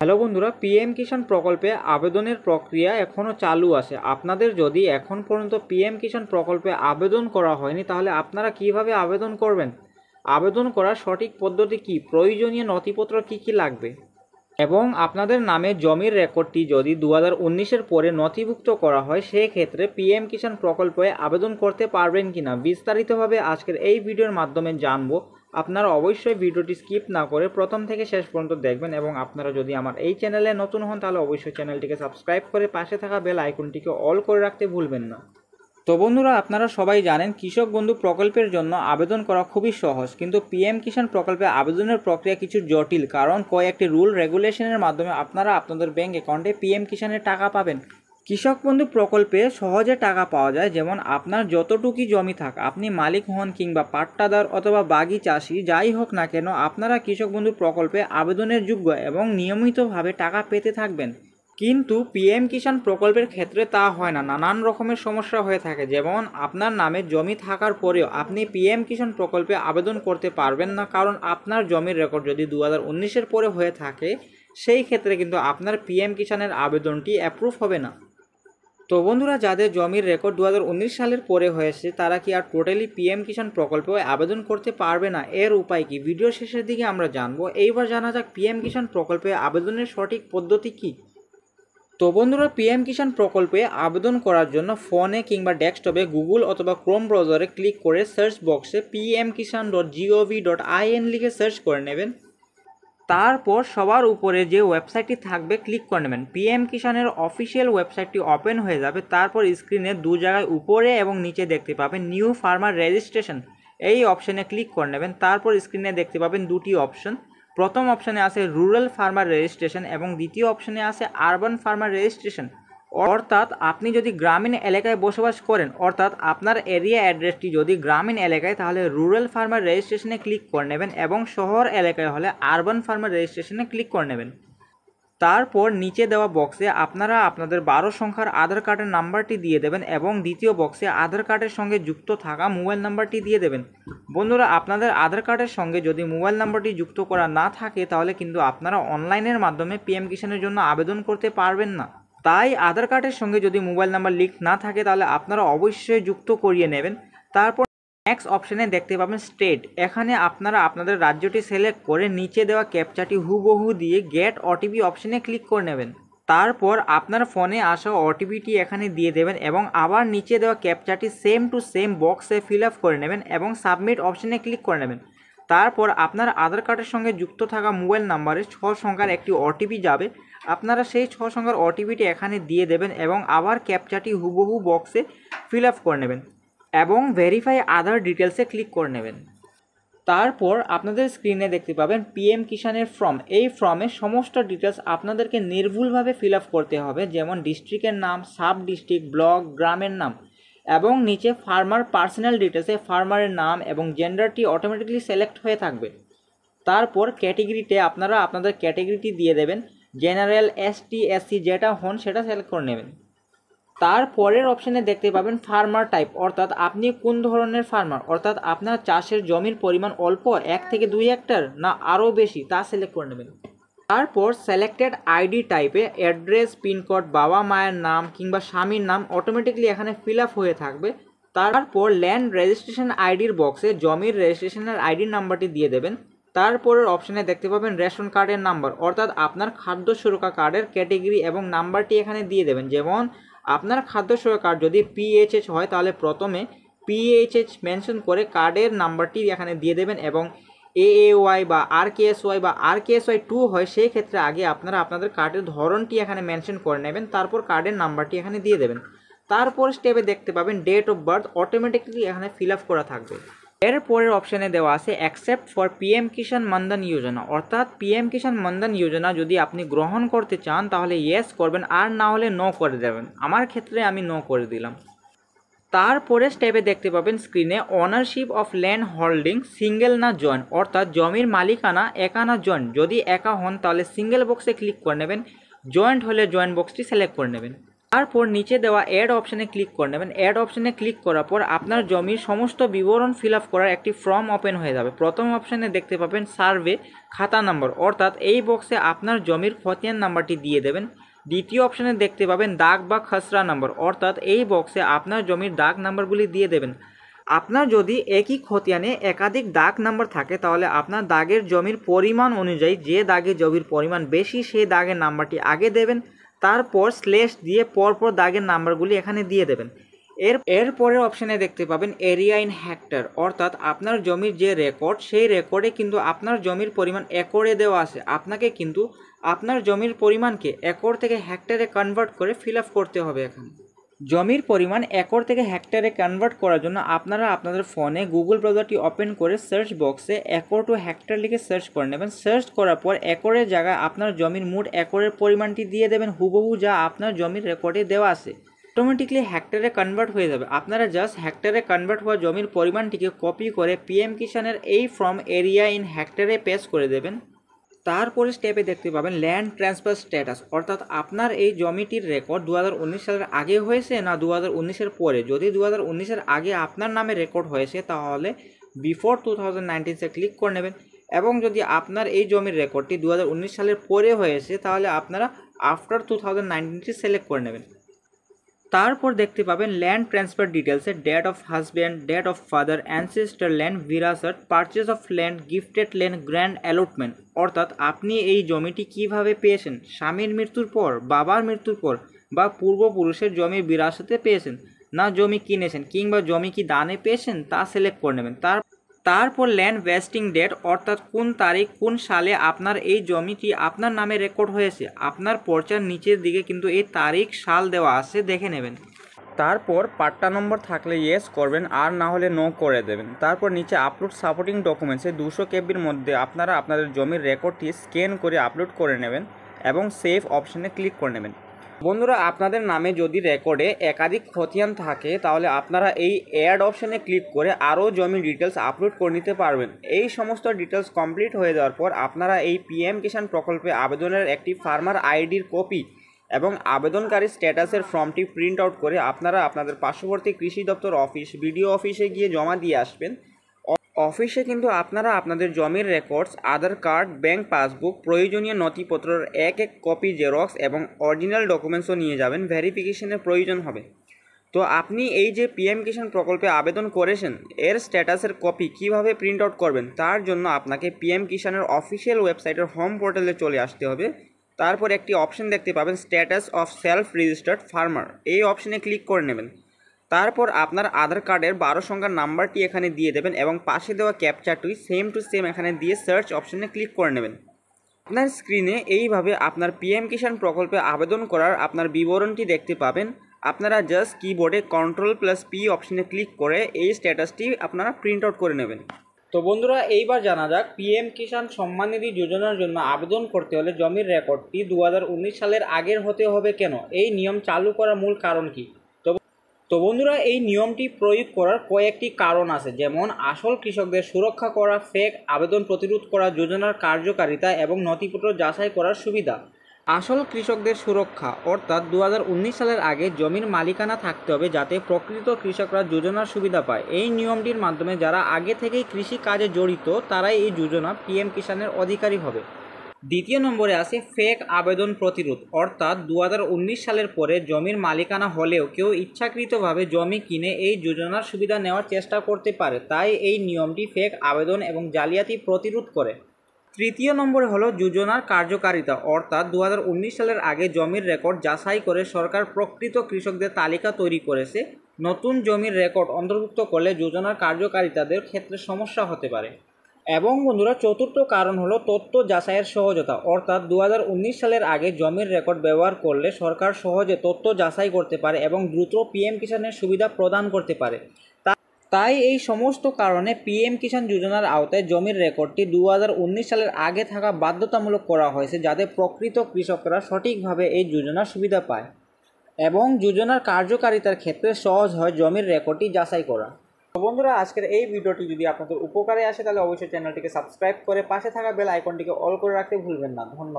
Hello বন্ধুরা, PM কিষাণ প্রকল্পে আবেদনের প্রক্রিয়া এখনও চালু আছে। আপনাদের যদি এখন পর্যন্ত পিএম কিষাণ প্রকল্পে আবেদন করা হয়নি তাহলে আপনারা কিভাবে আবেদন করবেন, আবেদন করার সঠিক পদ্ধতি কি, প্রয়োজনীয় নথিপত্র কি কি লাগবে এবং আপনাদের নামে জমির রেকর্ডটি যদি 2019-এর পরে নথিভুক্ত করা হয় সেক্ষেত্রে পিএম কিষাণ প্রকল্পে আবেদন করতে পারবেন কিনা বিস্তারিতভাবে আজকের এই ভিডিওর মাধ্যমে জানবো। আপনারা অবশ্যই ভিডিওটি স্কিপ না করে প্রথম থেকে শেষ পর্যন্ত দেখবেন এবং আপনারা যদি আমার এই চ্যানেলে নতুন হন তাহলে অবশ্যই চ্যানেলটিকে সাবস্ক্রাইব করে পাশে থাকা বেল আইকনটিকে অল করে রাখতে ভুলবেন না। তো বন্ধুরা, আপনারা সবাই জানেন কৃষক বন্ধু প্রকল্পের জন্য আবেদন করা খুবই সহজ, কিন্তু পিএম কিষাণ প্রকল্পে আবেদনের প্রক্রিয়া কিছু জটিল, কারণ কয়েকটি রুল রেগুলেশনের মাধ্যমে আপনারা আপনাদের ব্যাংক অ্যাকাউন্টে পিএম কিষাণের টাকা পাবেন। কৃষক বন্ধু প্রকল্পে সহজে টাকা পাওয়া যায়, যেমন আপনার যতটুকুই জমি থাক, আপনি মালিক হন কিংবা পাট্টাদার অথবা বাগি চাষি যাই হোক না কেন, আপনারা কৃষক বন্ধু প্রকল্পে আবেদনের যোগ্য এবং নিয়মিতভাবে টাকা পেতে থাকবেন। কিন্তু পিএম কিষাণ প্রকল্পের ক্ষেত্রে তা হয় না, নানান রকমের সমস্যা হয়ে থাকে। যেমন আপনার নামে জমি থাকার পরেও আপনি পিএম কিষাণ প্রকল্পে আবেদন করতে পারবেন না, কারণ আপনার জমির রেকর্ড যদি 2019-এর পরে হয়ে থাকে সেই ক্ষেত্রে কিন্তু আপনার পিএম কিষাণের আবেদনটি অ্যাপ্রুভ হবে না। তো বন্ধুরা, যাদের জমির রেকর্ড 2019 সালের পরে হয়েছে তারা কি আর টোটালি পিএম কিষাণ প্রকল্পে আবেদন করতে পারবে না? এর উপায় কি ভিডিও শেষের দিকে আমরা জানবো। এইবার জানা যাক পিএম কিষাণ প্রকল্পে আবেদনের সঠিক পদ্ধতি কি। তো বন্ধুরা, পিএম কিষাণ প্রকল্পে আবেদন করার জন্য ফোনে কিংবা ডেস্কটপে গুগল অথবা ক্রোম ব্রাউজারে ক্লিক করে সার্চ বক্সে pmkishan.gov.in লিখে সার্চ করে নেবেন। তারপর সবার উপরে যে ওয়েবসাইটটি থাকবে ক্লিক করে নেবেন। পিএম কিষাণের অফিসিয়াল ওয়েবসাইটটি ওপেন হয়ে যাবে। তারপর স্ক্রিনে দু জায়গায় উপরে এবং নিচে দেখতে পাবেন নিউ ফার্মার রেজিস্ট্রেশন, এই অপশানে ক্লিক করে নেবেন। তারপর স্ক্রিনে দেখতে পাবেন দুটি অপশন, প্রথম অপশানে আছে রুরাল ফার্মার রেজিস্ট্রেশন এবং দ্বিতীয় অপশানে আছে আরবান ফার্মার রেজিস্ট্রেশন। অর্থাৎ আপনি যদি গ্রামীণ এলাকায় বসবাস করেন, অর্থাৎ আপনার এরিয়া অ্যাড্রেসটি যদি গ্রামীণ এলাকায়, তাহলে রুরাল ফার্মার রেজিস্ট্রেশনে ক্লিক করে নেবেন এবং শহর এলাকায় হলে আরবান ফার্মার রেজিস্ট্রেশনে ক্লিক করে নেবেন। তারপর নিচে দেওয়া বক্সে আপনারা আপনাদের 12 সংখ্যার আধার কার্ডের নাম্বারটি দিয়ে দেবেন এবং দ্বিতীয় বক্সে আধার কার্ডের সঙ্গে যুক্ত থাকা মোবাইল নাম্বারটি দিয়ে দেবেন। বন্ধুরা, আপনাদের আধার কার্ডের সঙ্গে যদি মোবাইল নাম্বারটি যুক্ত করা না থাকে তাহলে কিন্তু আপনারা অনলাইনের মাধ্যমে পিএম কিষাণের জন্য আবেদন করতে পারবেন না। তাই আধার কার্ডের সঙ্গে যদি মোবাইল নাম্বার লিঙ্ক না থাকে তাহলে আপনারা অবশ্যই যুক্ত করিয়ে নেবেন। তারপর নেক্সট অপশানে দেখতে পাবেন স্টেট, এখানে আপনারা আপনাদের রাজ্যটি সিলেক্ট করে নিচে দেওয়া ক্যাপচাটি হুবহু দিয়ে গেট ওটিপি অপশানে ক্লিক করে নেবেন। তারপর আপনার ফোনে আসা ওটিপিটি এখানে দিয়ে দেবেন এবং আবার নিচে দেওয়া ক্যাপচাটি সেম টু সেম বক্সে ফিল আপ করে নেবেন এবং সাবমিট অপশানে ক্লিক করে নেবেন। তারপর আপনার আধার কার্ডের সঙ্গে যুক্ত থাকা মোবাইল নাম্বারে 6 সংখ্যার একটি ওটিপি যাবে, আপনারা সেই 6 সংখ্যার ওটিপিটি এখানে দিয়ে দেবেন এবং আবার ক্যাপচাটি হুবহু বক্সে ফিল আপ করে নেবেন এবং ভেরিফাই আদার ডিটেলসে ক্লিক করে নেবেন। তারপর আপনাদের স্ক্রিনে দেখতে পাবেন পিএম কিষাণের ফর্ম, এই ফর্মে সমস্ত ডিটেলস আপনাদেরকে নির্ভুলভাবে ফিল আপ করতে হবে, যেমন ডিস্ট্রিক্টের নাম, সাব ডিস্ট্রিক্ট, ব্লক, গ্রামের নাম এবং নিচে ফার্মার পার্সোনাল ডিটেলসে ফার্মারের নাম এবং জেন্ডারটি অটোমেটিকলি সিলেক্ট হয়ে থাকবে। তারপর ক্যাটেগরিতে আপনারা আপনাদের ক্যাটেগরিটি দিয়ে দেবেন, জেনারেল, এসটি, এসসি যেটা হন সেটা সিলেক্ট করে নেবেন। তারপরের অপশানে দেখতে পাবেন ফার্মার টাইপ, অর্থাৎ আপনি কোন ধরনের ফার্মার, অর্থাৎ আপনার চাষের জমির পরিমাণ অল্প 1 থেকে 2 হেক্টর না আরও বেশি তা সিলেক্ট করে নেবেন। তারপর সিলেক্টেড আইডি টাইপে অ্যাড্রেস, পিনকোড, বাবা মায়ের নাম কিংবা স্বামীর নাম অটোমেটিকলি এখানে ফিল আপ হয়ে থাকবে। তারপর ল্যান্ড রেজিস্ট্রেশন আইডির বক্সে জমির রেজিস্ট্রেশনের আইডি নাম্বারটি দিয়ে দেবেন। তারপরের অপশানে দেখতে পাবেন রেশন কার্ডের নাম্বার, অর্থাৎ আপনার খাদ্য সুরক্ষা কার্ডের ক্যাটেগরি এবং নাম্বারটি এখানে দিয়ে দেবেন। যেমন আপনার খাদ্য সুরক্ষা কার্ড যদি পিএইচএস হয় তাহলে প্রথমে পিএইচএস মেনশন করে কার্ডের নাম্বারটি এখানে দিয়ে দেবেন এবং এএওয়াই বা আরকেএসওয়াই বা আরকেএসওয়াই 2 হয় সেই ক্ষেত্রে আগে আপনারা আপনাদের কার্ডের ধরনটি এখানে মেনশন করে নেবেন, তারপর কার্ডের নাম্বারটি এখানে দিয়ে দেবেন। তারপর স্টেপে দেখতে পাবেন ডেট অফ বার্থ অটোমেটিকলি এখানে ফিল আপ করা থাকবে। এরপরের অপশানে দেওয়া আছে অ্যাকসেপ্ট ফর পিএম কিষাণ মানধন যোজনা, অর্থাৎ পিএম কিষাণ মানধন যোজনা যদি আপনি গ্রহণ করতে চান তাহলে ইয়েস করবেন, আর না হলে নো করে দেবেন। আমার ক্ষেত্রে আমি নো করে দিলাম। তারপরে স্টেপে দেখতে পাবেন স্ক্রিনে ownership of land holding single না জয়েন্ট, অর্থাৎ জমির মালিকানা একা না জয়েন্ট, যদি একা হন তাহলে সিঙ্গেল বক্সে ক্লিক করে নেবেন, জয়েন্ট হলে জয়েন্ট বক্সটি সিলেক্ট করে নেবেন। তারপর নিচে দেওয়া অ্যাড অপশানে ক্লিক করে নেবেন। অ্যাড অপশানে ক্লিক করার পর আপনার জমির সমস্ত বিবরণ ফিল আপ করার একটি ফর্ম ওপেন হয়ে যাবে। প্রথম অপশানে দেখতে পাবেন সার্ভে খাতা নম্বর, অর্থাৎ এই বক্সে আপনার জমির খতিয়ান নাম্বারটি দিয়ে দেবেন। দ্বিতীয় অপশানে দেখতে পাবেন দাগ বা খসড়া নম্বর, অর্থাৎ এই বক্সে আপনার জমির দাগ নাম্বারগুলি দিয়ে দেবেন। আপনার যদি একই খতিয়ানে একাধিক দাগ নাম্বার থাকে তাহলে আপনার দাগের জমির পরিমাণ অনুযায়ী যে দাগে জমির পরিমাণ বেশি সেই দাগের নাম্বারটি আগে দেবেন, তারপর স্ল্যাশ দিয়ে পরপর দাগের নাম্বারগুলি এখানে দিয়ে দেবেন। এর পরের অপশানে দেখতে পাবেন এরিয়া ইন হেক্টর, অর্থাৎ আপনার জমির যে রেকর্ড সেই রেকর্ডে কিন্তু আপনার জমির পরিমাণ একরে দেওয়া আছে। আপনাকে কিন্তু আপনার জমির পরিমাণকে একর থেকে হেক্টরে কনভার্ট করে ফিল আপ করতে হবে। এখানে জমির পরিমাণ একর থেকে হেক্টরে কনভার্ট করার জন্য আপনারা আপনাদের ফোনে গুগল ব্রাউজারটি ওপেন করে সার্চ বক্সে একর টু হেক্টর লিখে সার্চ করে নেবেন। সার্চ করার পর একরের জায়গায় আপনার জমির মোট একরের পরিমাণটি দিয়ে দেবেন, হুবহু যা আপনার জমির রেকর্ডে দেওয়া আছে। অটোমেটিকলি হেক্টরে কনভার্ট হয়ে যাবে। আপনারা জাস্ট হেক্টরে কনভার্ট হওয়া জমির পরিমাণটিকে কপি করে পিএম কিষানের এই ফর্ম এরিয়া ইন হেক্টরে পেস্ট করে দেবেন। তারপরে স্টেপে দেখতে পাবেন ল্যান্ড ট্রান্সফার স্ট্যাটাস, অর্থাৎ আপনার এই জমিটির রেকর্ড 2019 সালের আগে হয়েছে না 2019-এর পরে। যদি 2019-এর আগে আপনার নামে রেকর্ড হয়েছে তাহলে বিফোর 2019 ক্লিক করে নেবেন, এবং যদি আপনার এই জমির রেকর্ডটি 2019 সালের পরে হয়েছে তাহলে আপনারা আফটার 2019 সিলেক্ট করে নেবেন। তারপর দেখতে পাবেন ল্যান্ড ট্রান্সফার ডিটেলসে date of husband, date of father, ancestor land, ভিরাসাট, purchase of land, gifted land, grand allotment, অর্থাৎ আপনি এই জমিটি কিভাবে পেয়েছেন, স্বামীর মৃত্যুর পর, বাবার মৃত্যুর পর, বা পূর্বপুরুষের জমির বিরাসতে পেয়েছেন, না জমি কিনেছেন, কিংবা জমি কি দানে পেয়েছেন তা সিলেক্ট করে নেবেন। তারপর ল্যান্ড ভেস্টিং ডেট, অর্থাৎ কোন তারিখ কোন সালে আপনার এই জমিটি আপনার নামে রেকর্ড হয়েছে। আপনার পর্চার নিচের দিকে কিন্তু এই তারিখ সাল দেওয়া আছে, দেখে নেবেন। তারপর পাট্টা নম্বর থাকলে ইয়েস করবেন, আর না হলে নো করে দেবেন। তারপর নিচে আপলোড সাপোর্টিং ডকুমেন্টসে 200 কেবির মধ্যে আপনারা আপনাদের জমির রেকর্ডটি স্ক্যান করে আপলোড করে নেবেন এবং সেভ অপশানে ক্লিক করে নেবেন। বন্ধুরা, আপনাদের নামে যদি রেকর্ডে একাধিক খতিয়ান থাকে তাহলে আপনারা এই অ্যাড অপশানে ক্লিক করে আরও জমির ডিটেলস আপলোড করে নিতে পারবেন। এই সমস্ত ডিটেলস কমপ্লিট হয়ে যাওয়ার পর আপনারা এই পিএম কিষাণ প্রকল্পে আবেদনের একটি ফার্মার আইডির কপি এবং আবেদনকারী স্ট্যাটাসের ফর্মটি প্রিন্ট আউট করে আপনারা আপনাদের পার্শ্ববর্তী কৃষি দপ্তর অফিস, বিডিও অফিসে গিয়ে জমা দিয়ে আসবেন। অফিসে কিন্তু আপনারা আপনাদের জমির রেকর্ডস, আধার কার্ড, ব্যাংক পাসবুক, প্রয়োজনীয় নথিপত্রের এক কপি জেরক্স এবং অরিজিনাল ডকুমেন্টসও নিয়ে যাবেন, ভেরিফিকেশনের প্রয়োজন হবে। তো আপনি এই যে পিএম কিষাণ প্রকল্পে আবেদন করেছেন এর স্ট্যাটাসের কপি কিভাবে প্রিন্ট আউট করবেন তার জন্য আপনাকে পিএম কিষাণের অফিসিয়াল ওয়েবসাইটের হোম পোর্টালে চলে আসতে হবে। তারপর একটি অপশন দেখতে পাবেন status of self registered farmer, এই অপশনে ক্লিক করে নেবেন। তারপর আপনার আধার কার্ডের 12 সংখ্যার নাম্বারটি এখানে দিয়ে দেবেন এবং পাশে দেওয়া ক্যাপচারটি সেম টু সেম এখানে দিয়ে সার্চ অপশনে ক্লিক করে নেবেন। আপনার স্ক্রিনে এইভাবে আপনার পিএম কিষাণ প্রকল্পে আবেদন করার আপনার বিবরণটি দেখতে পাবেন। আপনারা জাস্ট কিবোর্ডে Ctrl+P অপশনে ক্লিক করে এই স্ট্যাটাসটি আপনারা প্রিন্ট আউট করে নেবেন। তো বন্ধুরা, এইবার জানা যাক পিএম কিষাণ সম্মান নিধি যোজনার জন্য আবেদন করতে হলে জমির রেকর্ডটি 2019 সালের আগের হতে হবে কেন, এই নিয়ম চালু করার মূল কারণ কি। তো বন্ধুরা, এই নিয়মটি প্রয়োগ করার কয়েকটি কারণ আছে, যেমন আসল কৃষকদের সুরক্ষা করা, ফেক আবেদন প্রতিরোধ করা, যোজনার কার্যকারিতা এবং নথিপত্র যাচাই করার সুবিধা। আসল কৃষকদের সুরক্ষা, অর্থাৎ 2019 সালের আগে জমির মালিকানা থাকতে হবে যাতে প্রকৃত কৃষকরা যোজনার সুবিধা পায়। এই নিয়মটির মাধ্যমে যারা আগে থেকেই কৃষি কাজে জড়িত তারাই এই যোজনা পিএম কিষাণের অধিকারী হবে। দ্বিতীয় নম্বরে আছে ফেক আবেদন প্রতিরোধ, অর্থাৎ 2019 সালের পরে জমির মালিকানা হলেও কেউ ইচ্ছাকৃতভাবে জমি কিনে এই যোজনার সুবিধা নেওয়ার চেষ্টা করতে পারে, তাই এই নিয়মটি ফেক আবেদন এবং জালিয়াতি প্রতিরোধ করে। তৃতীয় নম্বরে হলো যোজনার কার্যকারিতা, অর্থাৎ 2019 সালের আগে জমির রেকর্ড যাচাই করে সরকার প্রকৃত কৃষকদের তালিকা তৈরি করেছে। নতুন জমির রেকর্ড অন্তর্ভুক্ত করলে যোজনার কার্যকারিতাদের ক্ষেত্রে সমস্যা হতে পারে। এবং বন্ধুরা, চতুর্থ কারণ হলো তথ্য যাচাইয়ের সহজতা, অর্থাৎ 2019 সালের আগে জমির রেকর্ড ব্যবহার করলে সরকার সহজে তথ্য যাচাই করতে পারে এবং দ্রুত পিএম কিষাণের সুবিধা প্রদান করতে পারে। তাই এই সমস্ত কারণে পিএম কিষাণ যোজনার আওতায় জমির রেকর্ডটি 2019 সালের আগে থাকা বাধ্যতামূলক করা হয়েছে, যাতে প্রকৃত কৃষকরা সঠিকভাবে এই যোজনার সুবিধা পায় এবং যোজনার কার্যকারিতার ক্ষেত্রে সহজ হয় জমির রেকর্ডটি যাচাই করা। তো বন্ধুরা, আজকের এই ভিডিওটি যদি আপনাদের উপকারে আসে তাহলে অবশ্যই চ্যানেলটিকে সাবস্ক্রাইব করে পাশে থাকা বেল আইকনটিকে অল করে রাখতে ভুলবেন না। ধন্যবাদ।